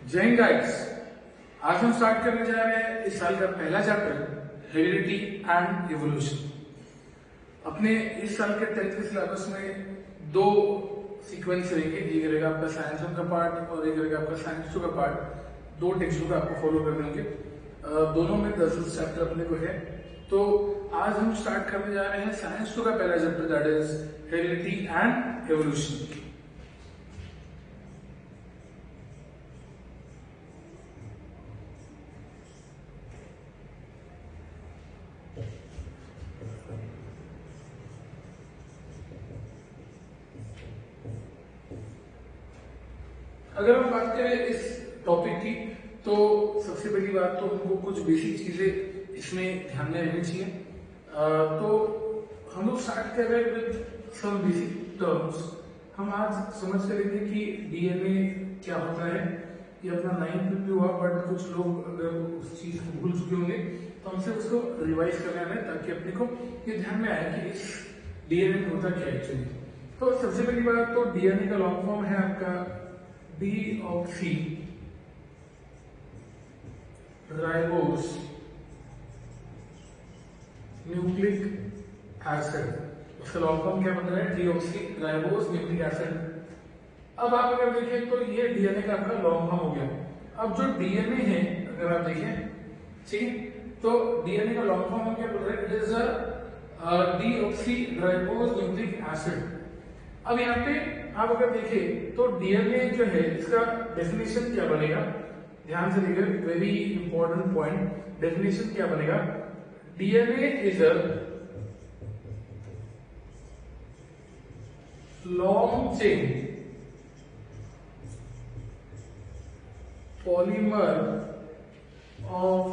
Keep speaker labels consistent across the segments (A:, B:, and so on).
A: जय हिंद गाइस। आज हम स्टार्ट करने जा रहे हैं इस साल का पहला चैप्टर हेरिडिटी एंड इवोल्यूशन। अपने इस साल के 10th के सिलेबस में दो सीक्वेंस रहेंगे, एक रहेगा आपका साइंस 1 का पार्ट और एक रहेगा आपका साइंस 2 का पार्ट। दो टेक्स्ट बुक आपको फॉलो करने होंगे, दोनों में 10 चैप्टर अपने को है। तो आज हम स्टार्ट करने जा रहे हैं साइंस 2 का पहला chapter, that is heredity and evolution. अगर हम बात करें इस टॉपिक की तो सबसे पहली बात तो हमको कुछ बेसिक चीजें इसमें ध्यान में रखनी चाहिए। तो हम लोग स्टार्ट कर रहे हैं विद सम बेसिक टर्म्स। हम आज समझ करेंगे कि डीएनए क्या होता है। ये अपना 9th में भी हुआ, बट कुछ लोग अगर उस चीज को भूल चुके होंगे तो हमसे उसको रिवाइज करना है ताकि अपने को ये ध्यान में आए कि इस डीएनए में होता क्या एक्चुअली। तो सबसे पहली बात तो डीएनए का लॉन्ग फॉर्म है आपका डीऑक्सी राइबोस न्यूक्लिक एसिड। उसका लॉन्ग फॉर्म क्या बन रहा है? Deoxy ribose nucleic acid. अब आप अगर देखें तो ये डीएनए का आपका लॉन्ग फॉर्म हो गया। अब जो डीएनए है अगर आप देखें, ठीक है, तो डीएनए का लॉन्ग फॉर्म क्या बोल रहा है? It is a deoxy ribose nucleic acid. अब यहाँ पे आप अगर देखें तो डीएनए जो है इसका डेफिनेशन क्या बनेगा, ध्यान से देखिए, वेरी इंपॉर्टेंट पॉइंट। डेफिनेशन क्या बनेगा? DNA is a long chain polymer of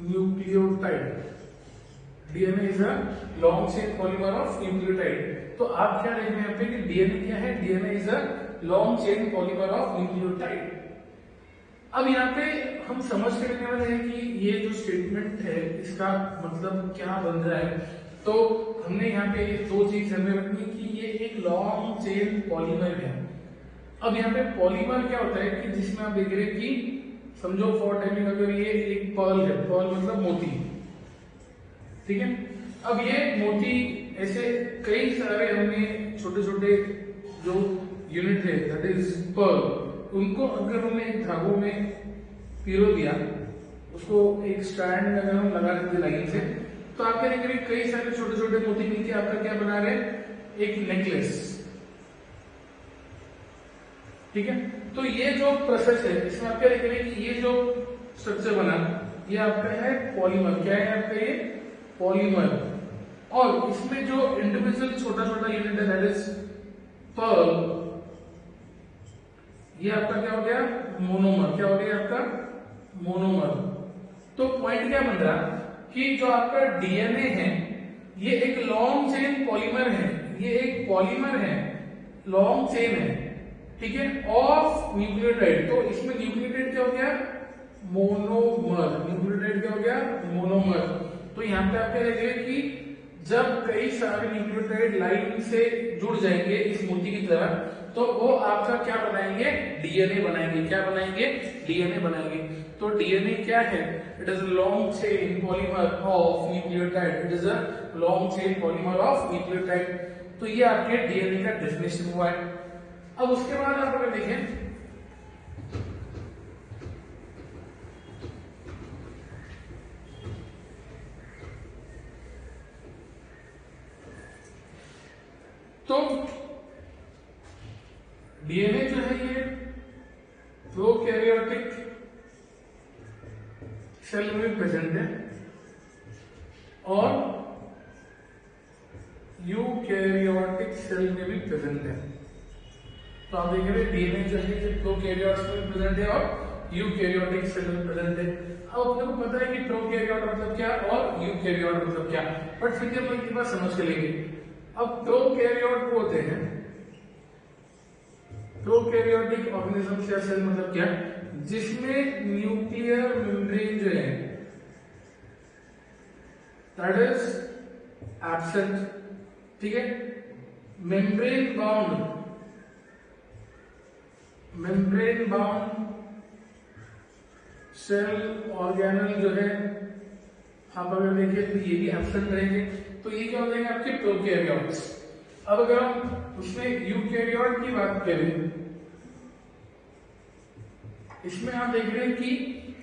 A: nucleotide. DNA is a long chain polymer of nucleotide. तो आप क्या देख रहे हैं यहाँ पे कि डीएनए क्या है? DNA is a long chain polymer of nucleotide. अब यहाँ पे हम समझ के रखने वाले हैं कि ये जो स्टेटमेंट है इसका मतलब क्या बन रहा है। तो हमने यहाँ पे दो चीज हमें रखनी कि ये एक लॉन्ग चेन पॉलीमर है। अब यहाँ पे पॉलीमर क्या होता है कि जिसमें आप देख रहे हैं कि समझो फॉर टाइमिंग अगर ये एक पर्ल है, पर्ल मतलब मोती, ठीक है। अब ये मोती ऐसे कई सारे हमने छोटे छोटे जो यूनिट है दैट इज पर्ल, उनको अगर हमने एक धागों में पिरो दिया, उसको एक स्ट्रैंड में अगर हम लगा देते लाइन से, तो आप क्या देखेंगे कई सारे छोटे छोटे मोती मिलकर आपका क्या बना रहे हैं? एक नेकलेस, ठीक है। तो ये जो प्रोसेस है इसमें आप क्या देख रहे हैं कि ये जो स्ट्रक्चर बना ये आपका है पॉलीमर। क्या है आपका? ये पॉलीमर। और इसमें जो इंडिविजुअल छोटा छोटा यूनिट है दैट इज पर्ल, ये आपका क्या हो गया? मोनोमर। क्या हो गया आपका? मोनोमर। तो पॉइंट क्या बन रहा कि जो आपका डीएनए है ये एक लॉन्ग चेन पॉलीमर है। ये एक पॉलीमर है, लॉन्ग चेन है, ठीक है, ऑफ न्यूक्लियोटाइड। तो इसमें न्यूक्लियोटाइड क्या हो गया? मोनोमर। न्यूक्लियोटाइड क्या हो गया? मोनोमर। तो यहाँ पे आप क्या देखेंगे कि जब कई सारे न्यूक्लियोटाइड लाइन से जुड़ जाएंगे इस मोती की तरह, तो वो आपका क्या बनाएंगे? डीएनए बनाएंगे। क्या बनाएंगे? डीएनए बनाएंगे। तो डीएनए क्या है? It is a long chain polymer of nucleotide. It is a long chain polymer of nucleotide. तो ये आपके डीएनए का डेफिनेशन हुआ है। अब उसके बाद आप अगर देखें तो डीएनए जो है ये प्रोकैरियोटिक सेल में प्रेजेंट है और यूकैरियोटिक सेल में भी प्रेजेंट है। तो आप देख रहे हैं डीएनए जो है ये प्रोकैरियोट्स में प्रेजेंट है और यूकैरियोटिक सेल में प्रेजेंट है। अब अपने को पता है कि प्रोकैरियोट मतलब क्या और यूकैरियोट मतलब क्या, बट फिर हम एक बात समझ के लेंगे। अब प्रोकैरियोट को होते हैं प्रोकैरियोटिक ऑर्गेनिज्म या सेल मतलब क्या? जिसमें न्यूक्लियर मेम्ब्रेन जो है दैट इज एब्सेंट, ठीक है। Membrane bound membrane bound cell organelle जो है आप अगर देखिए तो ये भी एब्सेंट रहेंगे, तो ये क्या हो जाएंगे आपके प्रोकैरियोट्स। अब अगर हम उसमें यूकैरियोट की बात करें, इसमें आप देख रहे हैं कि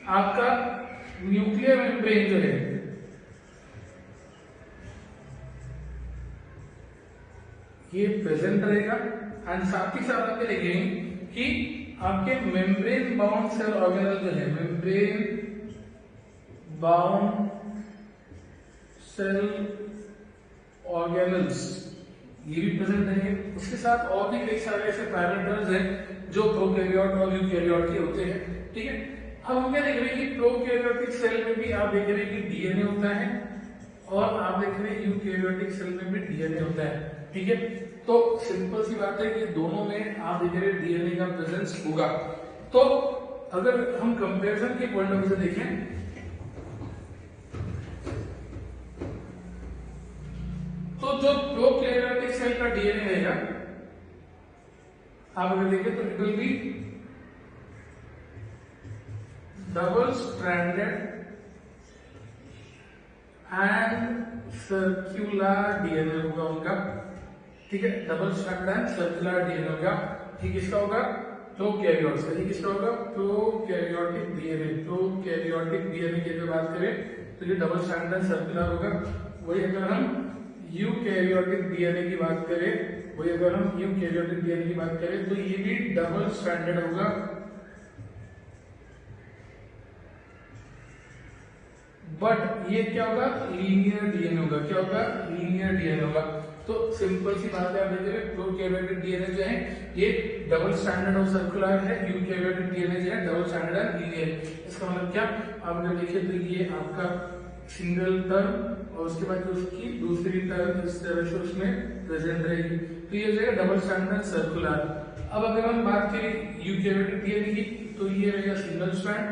A: आपका न्यूक्लियर मेम्ब्रेन जो है ये प्रेजेंट रहेगा, एंड साथ ही साथ आप देखेंगे कि आपके मेम्ब्रेन बाउंड सेल ऑर्गेनल जो है, मेम्ब्रेन बाउंड सेल ऑर्गेनल्स ये भी प्रेजेंट रहेंगे। उसके साथ और भी कई सारे ऐसे पैरामीटर्स हैं जो प्रोकैरियोट और यूकैरियोट के होते हैं, ठीक है। अब हम क्या देख रहे हैं कि प्रोकैरियोटिक सेल में भी आप देख रहे हैं कि डीएनए होता है, और आप देख रहे हैं यूकैरियोटिक सेल में भी डीएनए होता है, ठीक है। तो सिंपल सी बात है कि दोनों में आप देख रहे हैं डीएनए का प्रेजेंस होगा। तो अगर हम कंपैरिजन के पॉइंट ऑफ व्यू से देखें तो जो प्रोकैरियोटिक सेल का डीएनए रहेगा, आप अगर देखें तो it will be double stranded and circular DNA होगा उनका, ठीक है। Double stranded and circular DNA होगा, ठीक। किसका होगा? प्रोकैरियोट्स का। ये किसका होगा? Prokaryotic DNA. प्रोकैरियोटिक डीएनए की अगर बात करें तो ये डबल स्ट्रैंडेड एंड सर्कुलर होगा। वही अगर हम यूकैरियोटिक डीएनए की बात करें, की बात करें तो ये भी डबल स्ट्रैंडेड होगा, बट ये क्या होगा? लीनियर डीएनए होगा। क्या होगा? लीनियर डीएनए होगा। तो सिंपल सी बात है, आप देख रहे हैं प्रोकैरियोटिक डीएनए जो है ये डबल स्टैंडर्ड और सर्कुलर है, यूकैरियोटिक डीएनए जो है डबल स्टैंडर्ड और लीनियर। इसका मतलब क्या? आप अगर देखिए तो ये आपका सिंगल टर्म और उसके बाद उसकी दूसरी टर्म इस तरह से उसमें प्रेजेंट रहेगी, तो ये रहेगा डबल स्टैंडर्ड सर्कुलर। अब अगर हम बात करें यूकैरियोटिक डीएनए की तो ये रहेगा सिंगल स्ट्रैंड,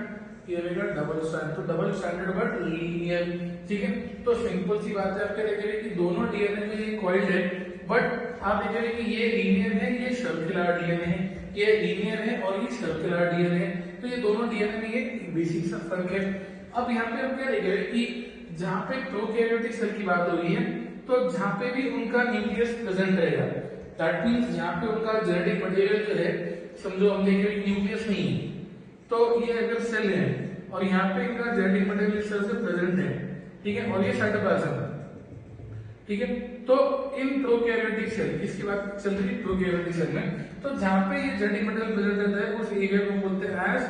A: ये रहेगा डबल स्टैंड। तो डबल स्टैंडर्ड बट लीनियर, ठीक है। तो सिंपल सी बात है, आप क्या देख रहे हैं कि दोनों डीएनए में ये कॉइल्ड है, बट आप देख रहे हैं कि ये लीनियर है, ये सर्कुलर डीएनए है, ये लीनियर है और ये सर्कुलर डीएनए है। तो ये दोनों डीएनए में ये बेसिक सा फर्क है। अब यहाँ पे हम क्या देख रहे हैं कि जहाँ पे प्रोकैरियोटिक सेल की बात हो रही है तो जहाँ पे भी उनका न्यूक्लियस प्रेजेंट रहेगा, दैट मीन्स यहाँ पे उनका जेनेटिक मटेरियल जो है, समझो हम देख रहे हैं न्यूक्लियस नहीं है, तो ये अगर सेल है और यहाँ पे इनका जेनेटिक मटेरियल इस तरह से प्रेजेंट है, ठीक है, और ये साइटोप्लाज्म, ठीक है। तो इन प्रोकैरियोटिक सेल, किसकी बात चल रही है? प्रोकैरियोटिक सेल में, तो जहाँ पे ये जेनेटिक मटेरियल प्रेजेंट रहता है उस एरिया को बोलते हैं एज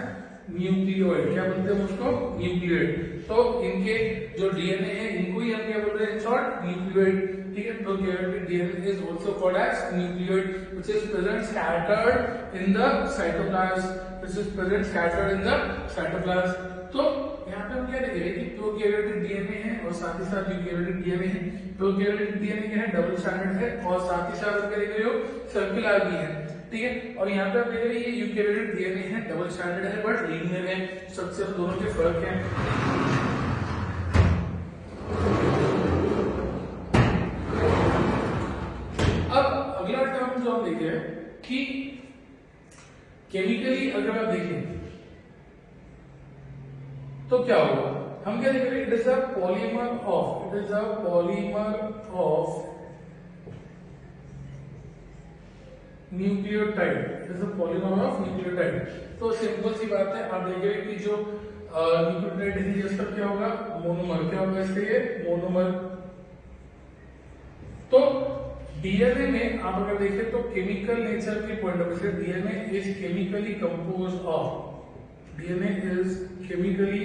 A: न्यूक्लियोइड। क्या बोलते हैं उसको? न्यूक्लियोइड। तो इनके जो डीएनए है इनको ही हम क्या बोल रहे हैं? इन शॉर्ट न्यूक्लियोइड, ठीक है। Prokaryotic DNA is also called as nucleoid which is present scattered in the cytoplasm, which is present scattered in the cytoplasm. तो यहाँ पे हम क्या देख रहे हैं कि प्रोकैरियोटिक डीएनए है और साथ ही साथ यूकैरियोटिक डीएनए है। प्रोकैरियोटिक डीएनए क्या है? डबल स्टैंडर्ड है और साथ ही साथ क्या देख रहे हो? सर्कुलर भी है, ठीक है। और यहाँ पे आप देख रहे हैं ये यूकैरियोटिक डीएनए है, डबल स्टैंडर्ड है बट लीनियर है। स्ट्रक्चर दोनों के फर्क है। अब अगला टर्म जो हम देख रहे हैं कि केमिकली अगर आप देखें तो क्या होगा? हम क्या देख रहे हैं? It is a polymer of nucleotide. It is a polymer of nucleotide. तो सिंपल सी बात है, आप देख रहे हैं कि जो न्यूक्लियोटाइड है इसका क्या होगा? मोनोमर। क्या होगा इसका? ये मोनोमर। तो डीएनए में आप अगर देखें तो केमिकल नेचर के पॉइंट ऑफ व्यू से DNA is chemically compose of, DNA is chemically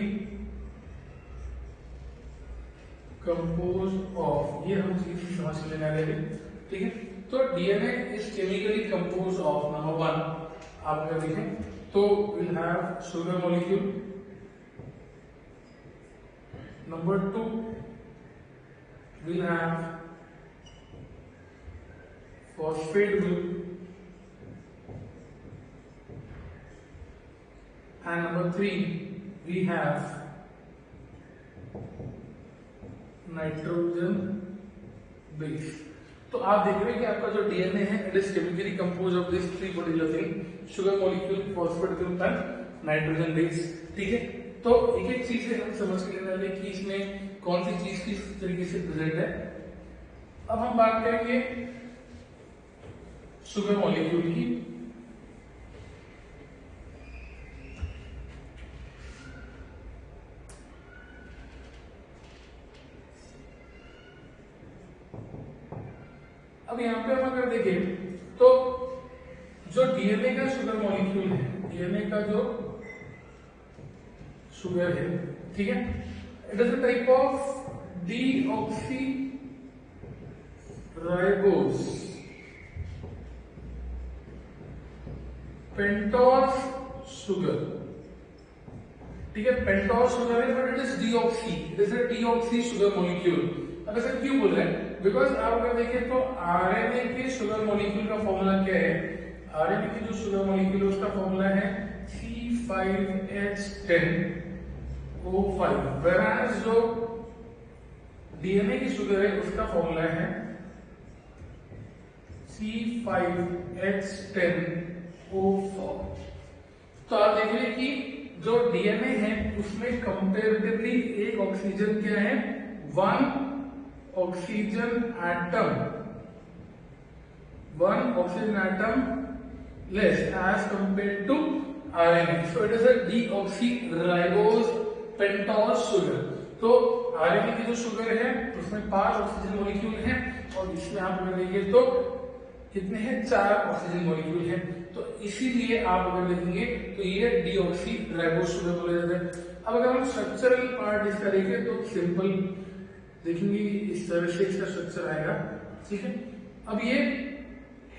A: compose of, ये हम चीज समझ लेने वाले हैं, ठीक है। तो DNA is chemically compose of, number 1 आप अगर देखें तो will have sugar molecule, number 2 will have phosphate group, and number 3 we have nitrogen base। तो आप देख रहे हैं कि आपका जो डीएनए है it is chemically compose of this three particular thing, sugar molecule, phosphate group and nitrogen base. ठीक है, तो एक एक चीज से हम समझ के लेने वाले कि इसमें कौन सी चीज किस तरीके से प्रेजेंट है। अब हम बात करेंगे शुगर मॉलिक्यूल की। अब यहां पे हम अगर देखें तो जो डीएनए का शुगर मॉलिक्यूल है, डीएनए का जो शुगर है, ठीक है, it is a type of deoxy ribose pentose sugar. ठीक है, पेंटोस शुगर है but it is deoxy, it is a deoxy sugar molecule. अब ऐसा क्यों बोल रहे हैं? बिकॉज आप अगर देखें तो आरएनए के शुगर मॉलिक्यूल का फॉर्मूला क्या है? आरएनए की जो शुगर मॉलिक्यूल है उसका फॉर्मूला है C5H10O5, whereas जो डीएनए की शुगर है उसका फॉर्मूला है C5H10O4। तो आप देख रहे हैं कि जो डीएनए है उसमें कंपेरेटिवली एक ऑक्सीजन क्या है, one oxygen atom less as compare to RNA. So it is a deoxyribose pentose sugar. तो आरएनए की जो शुगर है उसमें 5 ऑक्सीजन मॉलिक्यूल हैं और इसमें आप अगर देखिए तो कितने हैं, 4 ऑक्सीजन मॉलिक्यूल हैं। तो इसीलिए आप अगर देखेंगे तो ये डीऑक्सीराइबोज शुगर बोला जाता है। अब अगर हम स्ट्रक्चरल पार्ट इसका देखें तो सिंपल देखेंगे, इस तरह से इसका स्ट्रक्चर आएगा। ठीक है, अब ये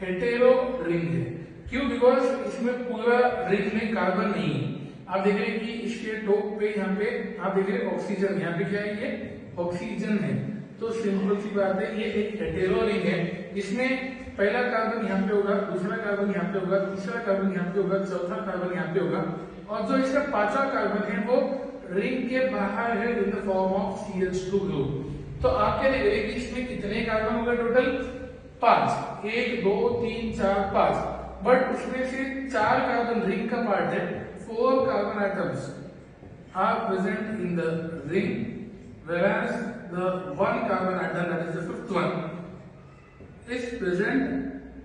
A: हेटेरो रिंग है, क्यों? बिकॉज इसमें पूरा रिंग में कार्बन नहीं है। आप देख रहे हैं कि इसके टॉप पे यहाँ पे आप देख रहे हैं ऑक्सीजन, यहाँ पे क्या है, ये ऑक्सीजन है। तो सिंपल सी बात है, ये एक हेटेरो रिंग है, इसमें पहला कार्बन यहाँ पे होगा, दूसरा कार्बन यहाँ पे होगा, तीसरा कार्बन यहाँ पे होगा, चौथा कार्बन यहाँ पे होगा, और जो इसका 5वां कार्बन है वो रिंग के बाहर है in the form of CH2 group. तो आप क्या देख रहे हैं कि इसमें कितने कार्बन होगा टोटल? 5, 1 2 3 4 5, बट उसमें से 4 कार्बन रिंग का पार्ट है, 4 carbon atoms are present in the ring, whereas the 1 carbon atom, that is the 5th one, is present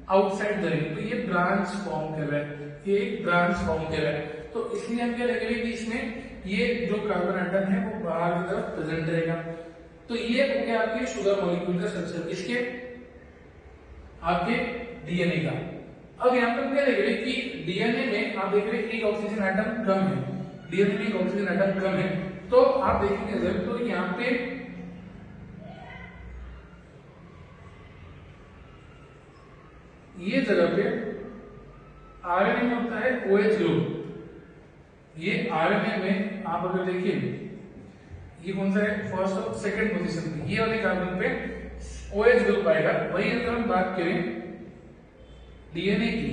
A: outside the ring। तो ये ब्रांच फॉर्म कर रहा है, ये एक ब्रांच फॉर्म कर रहा है। तो इसलिए हम क्या देखेंगे कि इसमें ये जो कार्बन एटम है वो बाहर की तरफ प्रेजेंट रहेगा। तो ये हो गया आपके शुगर मॉलिक्यूल का स्ट्रक्चर, इसके आपके डीएनए का। अब यहाँ पे हम क्या देख रहे हैं कि डीएनए में आप देख रहे हैं एक ऑक्सीजन एटम कम है, डीएनए में एक ऑक्सीजन एटम कम है। तो आप देखेंगे अगर तो यहाँ पे ये जगह पे आरएनए में होता है OH ग्रुप। ये आरएनए में आप अगर देखिए ये कौन सा है, फर्स्ट और सेकंड पोजीशन पे, ये वाले कार्बन पे OH ग्रुप आएगा। वही अगर हम बात करें डीएनए की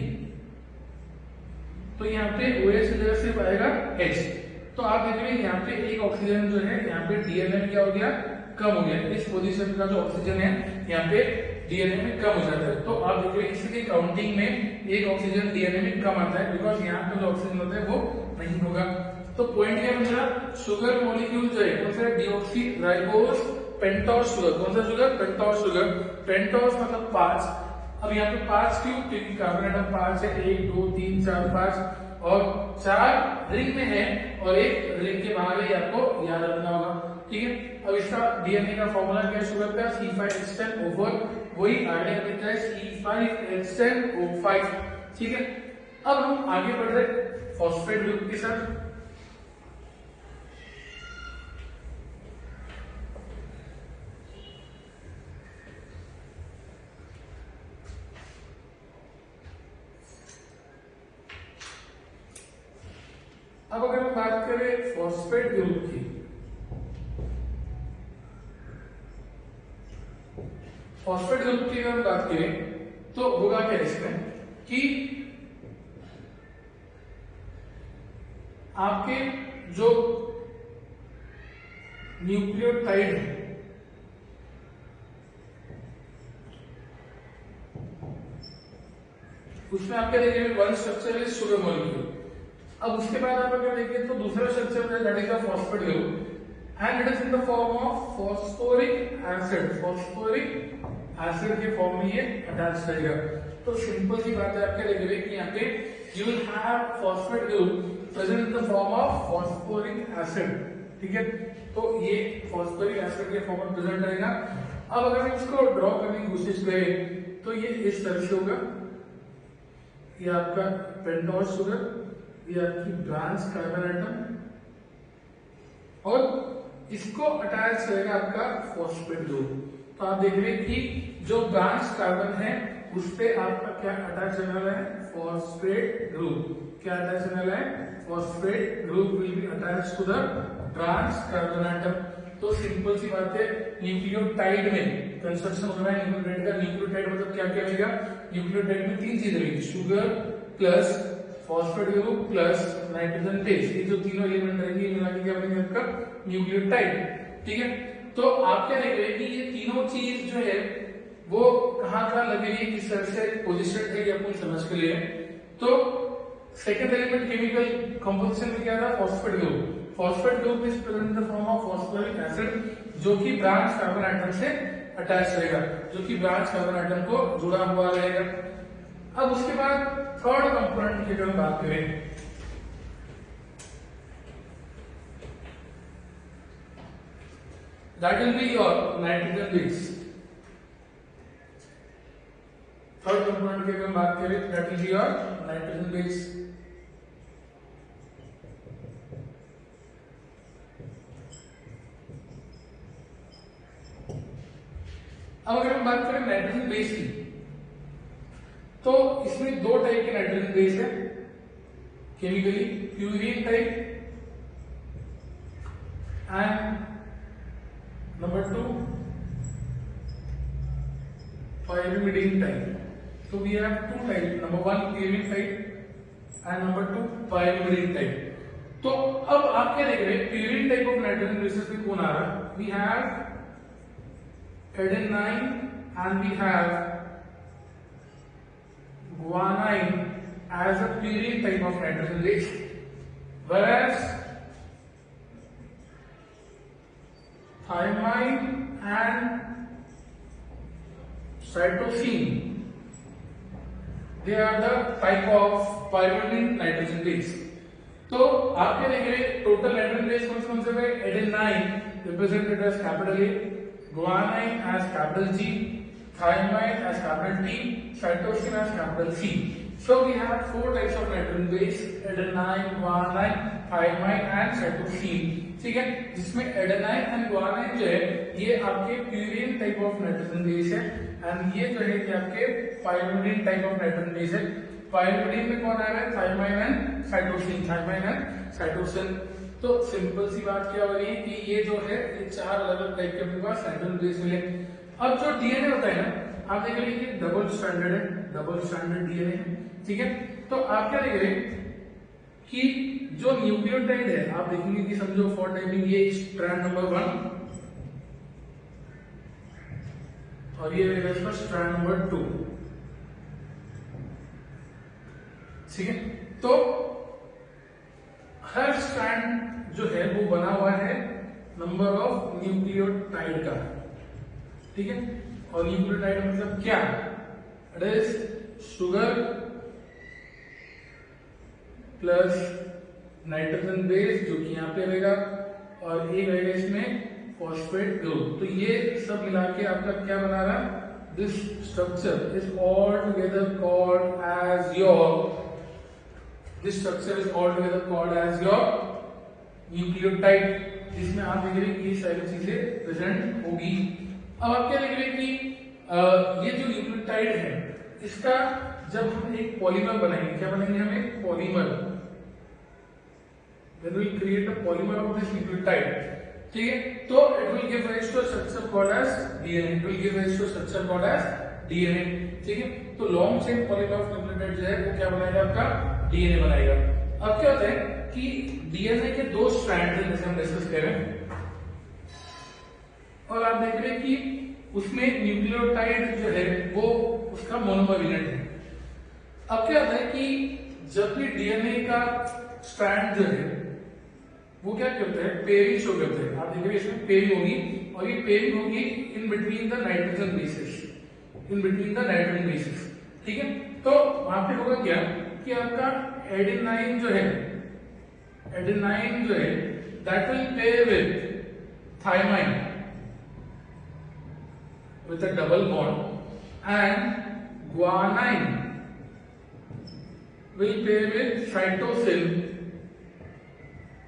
A: तो यहाँ पे OH की जगह सिर्फ आएगा H। तो आप देख रहे हैं यहाँ पे एक ऑक्सीजन जो है यहाँ पे डीएनए में क्या हो गया, कम हो गया। इस पोजीशन का जो ऑक्सीजन है यहाँ पे डीएनए में कम हो जाता है। तो आप देख रहे हैं इसलिए काउंटिंग में एक ऑक्सीजन डीएनए में कम आता है, बिकॉज यहाँ पे जो ऑक्सीजन होता है वो नहीं होगा। तो पॉइंट क्या बनेगा, शुगर मॉलिक्यूल जो है कौन सा, डीऑक्सीराइबोज पेंटोस शुगर। कौन सा शुगर, पेंटोस शुगर। पेंटोस मतलब 5। अब यहाँ पे 5 क्यों, क्योंकि कार्बन एटम 5 है, 1 2 3 4 5, और 4 रिंग में है और एक रिंग के बाहर है, आपको याद रखना होगा। ठीक है, अब इसका डीएनए का फॉर्मूला क्या है शुगर का, C5H10O4, वही आरएनए का है C5H10O5। ठीक है, अब हम आगे बढ़ रहे फॉस्फेट ग्रुप के साथ। अब अगर हम बात करें फॉस्फेट ग्रुप की, फॉस्फेट ग्रुप की अगर हम बात करें तो होगा क्या इसमें कि आपके जो न्यूक्लियोटाइड है उसमें आप क्या देखेंगे, one structure is sugar molecule. अब उसके बाद आप अगर देखें तो दूसरा स्ट्रक्चर है that is the phosphate group and it is in the form of phosphoric acid. Phosphoric acid के फॉर्म में ये अटैच रहेगा। तो सिंपल सी बात है, आप क्या देखेंगे कि यहाँ पे you will have phosphate group present in the form of phosphoric acid. ठीक है, तो ये फॉस्फोरिक एसिड के फॉर्म में प्रेजेंट रहेगा। अब अगर हम इसको ड्रॉ करने की कोशिश करें तो ये इस तरह से होगा, ये आपका पेंटोज शुगर, ये आपकी ब्रांच कार्बन एटम और इसको अटैच करेगा आपका फॉस्फेट ग्रुप। तो आप देख रहे हैं कि जो ब्रांच कार्बन है उस पे आपका क्या अटैच होने वाला है, फॉस्फेट ग्रुप। क्या अटैच होने वाला है, phosphate group will be attach to the branch carbon atom. तो सिंपल सी बात है, न्यूक्लियोटाइड में कंस्ट्रक्शन हो रहा है न्यूक्लियोटाइड का। न्यूक्लियोटाइड मतलब क्या क्या रहेगा, न्यूक्लियोटाइड में तीन चीजें रहेगी, sugar plus phosphate group plus nitrogen base. ये जो तीनों एलिमेंट रहेंगे मिला के क्या बनेंगे आपका न्यूक्लियोटाइड। ठीक है, तो आप क्या देख रहे हैं कि ये तीनों चीज जो है वो कहाँ कहाँ लगेगी, किस तरह से पोजिशन है, ये अपनी समझ के लिए। तो सेकेंड एलिमेंट केमिकल कंपोजिशन में क्या था, phosphate group. Phosphate group is present in the form of phosphoric acid जो कि ब्रांच कार्बन एटम से अटैच रहेगा, जो कि ब्रांच कार्बन एटम को जुड़ा हुआ रहेगा। अब उसके बाद थर्ड कंपोनेंट की अगर हम बात करें, that will be your nitrogen base. Third component की अगर हम बात करें that will be your nitrogen base. अब अगर हम बात करें नाइट्रोजन बेस की, तो इसमें दो टाइप के नाइट्रोजन बेस है chemically, purine type and number 2 pyrimidine type. तो we have two type, number 1 purine type and number 2 pyrimidine type. तो अब आप क्या देख रहे हैं, purine type of nitrogen bases में कौन आ रहा है, we have adenine and we have guanine as a purine type of nitrogen base, whereas thymine and cytosine they are the type of pyrimidine nitrogen base। तो आप क्या देख रहे हैं, टोटल नाइट्रोजन बेस कौन से है, adenine represented as capital A, guanine as capital G, thymine as capital T, cytosine as capital C. So we have four types of nitrogen base, adenine, guanine, thymine and cytosine। ठीक है, जिसमें adenine and guanine जो है ये आपके purine type of nitrogen base है and ये जो है कि आपके pyrimidine type of nitrogen base है। pyrimidine में कौन आ रहा है, thymine and cytosine, thymine and cytosine। तो सिंपल सी बात क्या हो रही है कि ये जो है ये चार अलग अलग टाइप के अपने पास नाइट्रोजन बेस मिले। अब जो डीएनए होता है ना, आप देख रहे हैं डबल स्टैंडर्ड है, डबल स्टैंडर्ड डीएनए है। ठीक है, तो आप क्या देख रहे हैं कि जो न्यूक्लियोटाइड है, आप देखेंगे कि समझो फॉर टाइमिंग ये स्ट्रैंड नंबर 1 और ये रहेगा इसका स्ट्रैंड नंबर 2। ठीक है, तो हर स्ट्रैंड जो है वो बना हुआ है नंबर ऑफ न्यूक्लियोटाइड का। ठीक है, और न्यूक्लियोटाइड मतलब क्या, it is sugar plus nitrogen base जो कि यहाँ पे रहेगा और ये रहेगा इसमें फॉस्फेट ग्रुप। तो ये सब मिला के आपका क्या बना रहा है, this structure is all together called as your, this structure is altogether called as your nucleotide, जिसमें आप देख रहे हैं कि ये सारी चीजें प्रेजेंट होगी। अब आप क्या देख रहे हैं कि ये जो न्यूक्लियोटाइड है इसका जब हम एक पॉलीमर बनाएंगे, क्या बनाएंगे हम एक polymer, when we create a polymer of this nucleotide, ठीक है, तो it will give rise to a structure called as DNA, it will give rise to a structure called as DNA। ठीक है, तो long chain polymer of nucleotide जो है वो क्या बनाएगा, आपका डीएनए बनाएगा। अब क्या होता है कि डीएनए के दो स्ट्रैंड हैं जैसे हम डिस्कस कर रहे हैं और आप देख रहे हैं कि उसमें न्यूक्लियोटाइड जो है वो उसका मोनोमर यूनिट है। अब क्या होता है कि जब भी डीएनए का स्ट्रैंड जो है वो क्या करते हैं, पेयरिंग शो करते हैं। आप देखिए इसमें पेयरिंग होगी और ये पेयरिंग होगी in between the nitrogen bases, in between the nitrogen bases. ठीक है, तो वहां पे होगा क्या कि आपका एडेनाइन जो है, एडेनाइन जो है that will pair with thymine with a double bond and guanine will pair with cytosine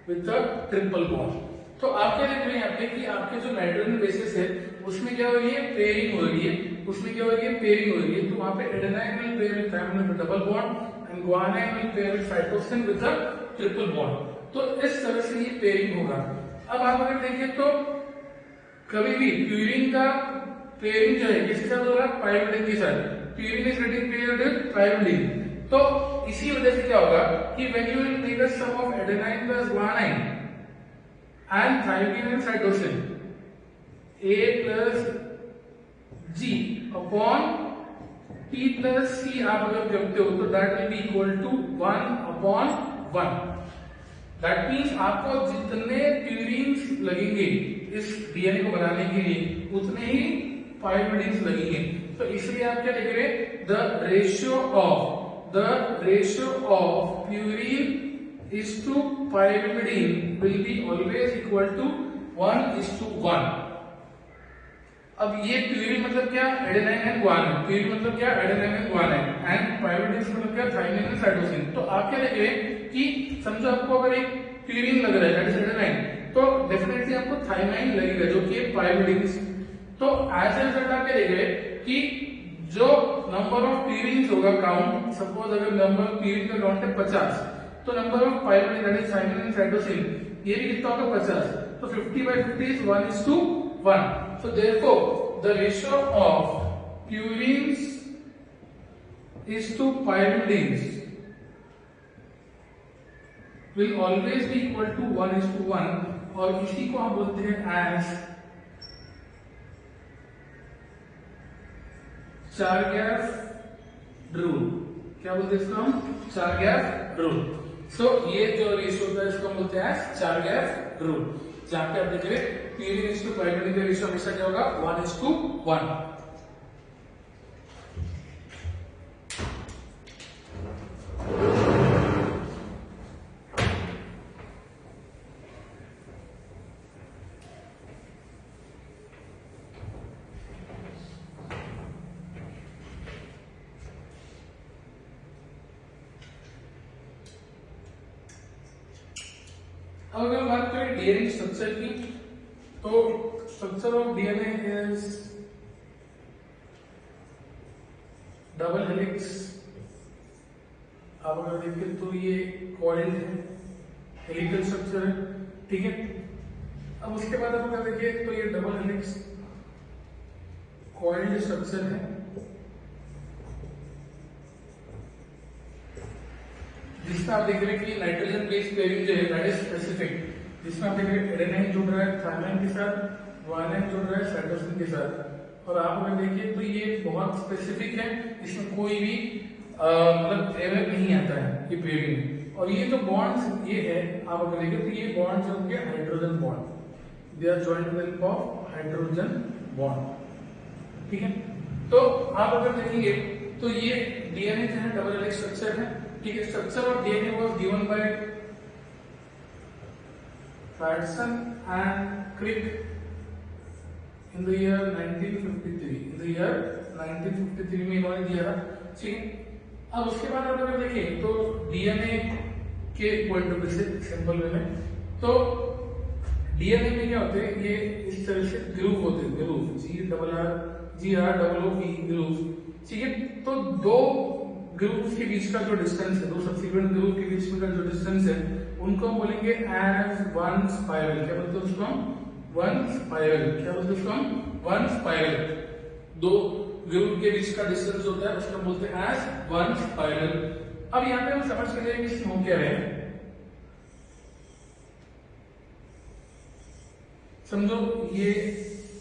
A: with a triple bond। तो आप क्या देख रहे हैं यहाँ पे कि आपके जो नाइट्रोजन बेसिस है उसमें क्या हो रही है, पेयरिंग हो रही है, उसमें क्या हो रही है, पेयरिंग हो रही है। तो वहां पे adenine will pair with thymine with double bond and guanine will pair with cytosine with a triple bond. तो इस तरह से ये पेयरिंग होगा। अब आप अगर देखिए तो कभी भी प्यूरिन का पेयरिंग जो है किसके साथ हो रहा है, पाइरिमिडीन के साथ। Purine is getting paired with pyrimidine. तो इसी वजह से क्या होगा कि when you will take a sum of adenine plus guanine and thymine and cytosine, A plus G upon T plus C आप अगर करते हो तो that will be equal to 1 upon 1। That means आपको जितने प्यूरिन्स लगेंगे इस डीएनए को बनाने के लिए उतने ही पाइरिमिडीन्स लगेंगे। तो इसलिए आप क्या लिख रहे हैं, the ratio of purine is to pyrimidine will be always equal to 1:1। अब ये प्यूरिन मतलब क्या, एडेनाइन एंड गुआनाइन। प्यूरिन मतलब क्या, adenine and guanine and pyrimidine मतलब क्या, थायमाइन एंड साइटोसिन। तो आप क्या लिख रहे हैं कि समझो आपको अगर एक प्यूरिन लग रहा है दैट इज एडेनाइन, तो डेफिनेटली आपको थायमाइन लगेगा जो कि पाइरिमिडीन। तो एज ए रिजल्ट आप क्या लिख रहे हैं कि जो नंबर ऑफ प्यूरिन्स होगा काउंट, सपोज अगर नंबर ऑफ प्यूरिन का काउंट है 50, तो number of pyrimidine that is thymine and cytosine ये भी कितना होगा, 50। तो 50/50 इज 1:1। So therefore, the ratio of purines is to pyrimidines will always be equal to 1:1 और इसी को हम बोलते हैं as चारगैफ रूल। क्या बोलते हैं इसको हम, चारगैफ रूल। सो ये जो रेशियो होता है इसको हम बोलते हैं as चारगैफ रूल, जहां पे आप देखिए प्यूरिन इज टू पाइरिमिडीन का रेशियो हमेशा क्या होगा, 1:1। अब अगर हम बात करें डीएनए स्ट्रक्चर की, तो structure of DNA is double helix. आप अगर देखें तो ये कॉइल्ड है, हेलिकल स्ट्रक्चर है। ठीक है, अब उसके बाद आप अगर देखिए तो ये डबल हेलिक्स कॉइल्ड स्ट्रक्चर है, जिसमें आप देख रहे हैं कि नाइट्रोजन बेस पेयरिंग जो है दैट इज स्पेसिफिक, जिसमें आप देख रहे हैं एडेनाइन जुड़ रहा है थायमाइन के साथ, गुआनाइन जुड़ रहा है साइटोसिन के साथ। और आप अगर देखिए तो ये बहुत स्पेसिफिक है, इसमें कोई भी मतलब एरर नहीं आता है ये पेयरिंग। और ये जो बॉन्ड्स ये है आप अगर देखिए तो ये बॉन्ड्स होंगे hydrogen bond, they are joint with help of hydrogen bond. ठीक है, तो आप अगर देखेंगे तो ये डीएनए जो है डबल हेलिक्स स्ट्रक्चर है। ठीक है, structure of DNA was given by Fredson and Crick in the year 1953। in the year 1953 में इन्होंने दिया था। ठीक है, अब उसके बाद आप अगर देखें तो डीएनए के पॉइंट ऑफ व्यू से सिंपल वे में, तो डीएनए में क्या होते हैं, ये इस तरह से ग्रूव होते हैं, ग्रूव GROOV ग्रूव। ठीक है, तो दो ग्रूव के बीच का जो डिस्टेंस है, दो सब्सिक्वेंट ग्रूव के बीच में का जो डिस्टेंस है उनको हम बोलेंगे एज वन स्पाइरल। क्या बोलते हैं उसको हम, वन स्पाइरल। क्या बोलते हैं उसको हम, वन स्पाइरल। दो ग्रूव के बीच का डिस्टेंस होता है उसको हम बोलते हैं एज वन स्पाइरल। अब यहाँ पे हम समझ के लिए कि हो क्या है, समझो ये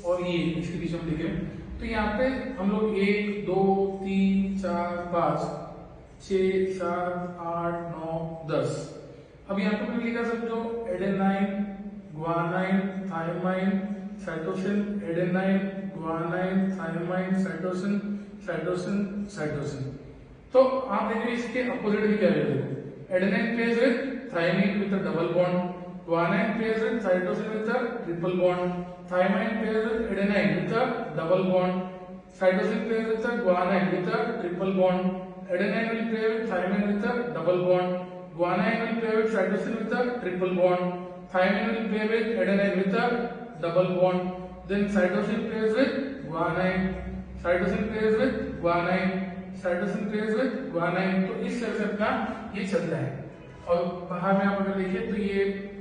A: और ये इसके बीच में देखें तो यहाँ पे हम लोग 1 2 3 4 5 6, 7, 8, 9, 10। अब यहाँ पे मैंने लिखा समझो adenine, guanine, thymine, cytosine, adenine, guanine, thymine, cytosine, cytosine, cytosine. तो आप देखिए इसके अपोजिट भी क्या है, देखो adenine pairs with thymine with a double bond, guanine pairs with cytosine with a triple bond, thymine pairs with adenine with a double bond, cytosine pairs with a guanine with a triple bond, adenine will pair with thymine with a double bond, guanine will pair with cytosine with a triple bond, thymine will pair with adenine with a double bond, then cytosine pairs with guanine, cytosine pairs with guanine, cytosine pairs with guanine। तो इस तरह से अपना ये चलता है। और बाहर में आप अगर देखिए तो ये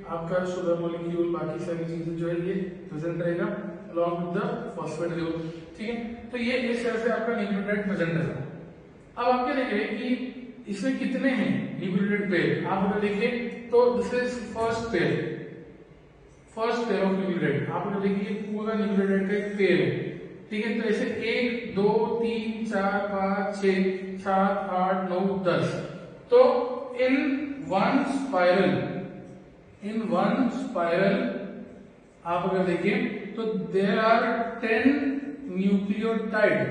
A: आपका शुगर मॉलिक्यूल बाकी सारी चीजें जो है ये प्रेजेंट रहेगा along with the phosphate group, ठीक है। तो ये इस तरह से आपका न्यूक्लियोटाइड प्रेजेंट रहेगा। अब आप क्या देखेंगे कि इसमें कितने हैं न्यूक्लियोटाइड पेयर, आप अगर देखिए तो this is first pair of nucleotide. आप अगर देखिए पूरा न्यूक्लियोटाइड का एक पेयर है, ठीक है। तो ऐसे 1, 2, 3, 4, 5, 6, 7, 8, 9, 10। तो in one spiral आप अगर देखें तो there are 10 nucleotide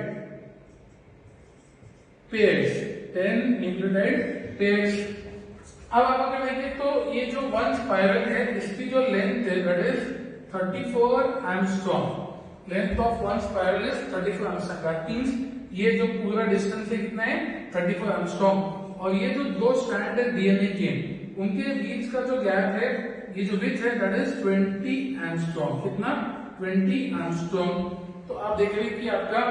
A: pairs, 10 nucleotide pairs। अब आप अगर देखें तो ये जो वन स्पाइरल है इसकी जो लेंथ है that is 34 angstrom. Length of one spiral is 34 angstrom. That means ये जो पूरा डिस्टेंस है कितना है 34 एंगस्ट्रॉम। और ये जो दो स्ट्रैंड है डीएनए के उनके बीच का जो गैप है, ये जो विड्थ है दैट इज 20 एंगस्ट्रॉम। कितना? 20 एंगस्ट्रॉम। तो आप देखेंगे कि आपका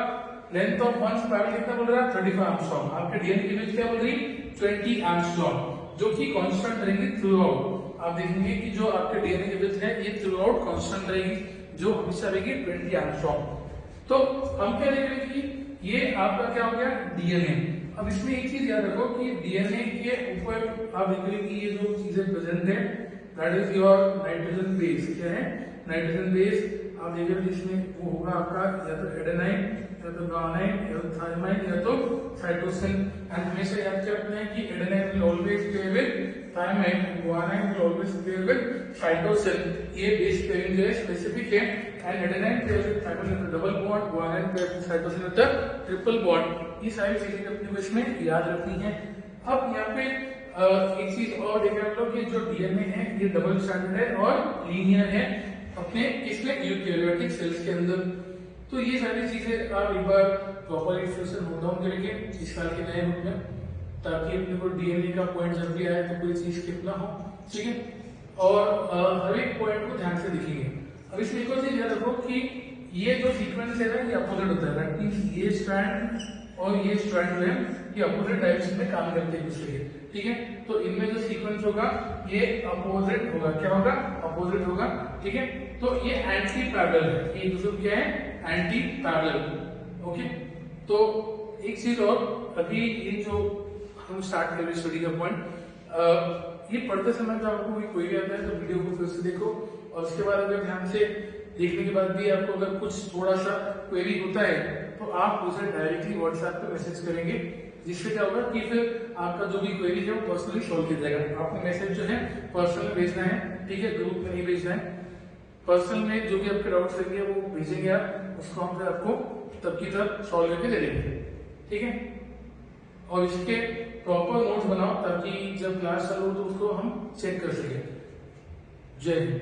A: लेंथ ऑफ वन स्पाइरल कितना बोल रहा है 34 एंगस्ट्रॉम। आपके डीएनए की विड्थ क्या बोल रही 20 एंगस्ट्रॉम, जो कि कांस्टेंट रहेंगे थ्रू आउट। आप देखेंगे कि जो आपके डीएनए की विड्थ है ये थ्रू आउट कांस्टेंट रहेगी, जो हमेशा रहेगी 20 एंगस्ट्रॉम। तो हम क्या देख रहे हैं कि ये आपका क्या हो गया डीएनए। अब इसमें एक चीज याद रखो कि डीएनए के ऊपर आप देख रहे हैं कि ये जो चीजें प्रेजेंट है that is your nitrogen base. क्या है? Nitrogen base. आप देख रहे हैं इसमें वो होगा आपका या तो एडेनाइन या तो गुआनाइन या तो थायमाइन या तो साइटोसिन। एंड हमेशा याद रखना है कि adenine will always pair with thymine and guanine will always pair with cytosine. ये बेस पेयरिंग जो है स्पेसिफिक है। And adenine pair with thymine with double bond, guanine pair with cytosine with triple bond. ये सारी चीजें अपने को इसमें याद रखनी है। अब यहाँ पे एक चीज और देखा हम लोग कि जो डीएनए है ये डबल स्ट्रैंडेड है और लीनियर है अपने इसमें यूकेरियोटिक सेल्स के अंदर। तो ये सारी चीजें आप एक बार प्रॉपर इंस्ट्रक्शन नोट डाउन करेंगे इस साल के नए बुक में, ताकि अपने को डीएनए का पॉइंट जब भी आए तो कोई चीज स्किप ना हो, ठीक है। और हर एक पॉइंट को ध्यान से लिखेंगे। अब इसमें एक और चीज याद रखो कि ये जो सीक्वेंस है ना ये अपोजिट होता है। दैट मींस ये स्ट्रैंड और ये स्ट्रैंड जो है ये अपोजिट डायरेक्शन में काम करते हैं दूसरे के, ठीक है। तो इनमें जो सीक्वेंस होगा ये अपोजिट होगा। क्या होगा? अपोजिट होगा, ठीक है। तो ये एंटी पैरेलल है, एक दूसरे क्या है? Anti parallel. ओके। तो एक चीज और, अभी ये जो हम स्टार्ट कर रहे हैं स्टडी का पॉइंट, ये पढ़ते समय जब आपको कोई क्वेरी आता है तो वीडियो को फिर से देखो, और उसके बाद अगर ध्यान से देखने के बाद भी आपको अगर कुछ थोड़ा सा क्वेरी होता है तो आप उसे डायरेक्टली व्हाट्सएप पे मैसेज करेंगे, जिससे क्या होगा कि फिर आपका जो भी क्वेरी है वो पर्सनली सॉल्व किया जाएगा। आपको मैसेज जो है पर्सनल भेजना है, ठीक है, ग्रुप में नहीं भेजना है। पर्सनल में जो भी आपके डाउट्स रहेंगे वो भेजेंगे आप, उसको हम फिर आपको तब की तब सॉल्व करके दे देंगे, ठीक है। और इसके प्रॉपर नोट्स बनाओ ताकि जब क्लास चालू हो तो उसको हम चेक कर सकें। जय हिंद।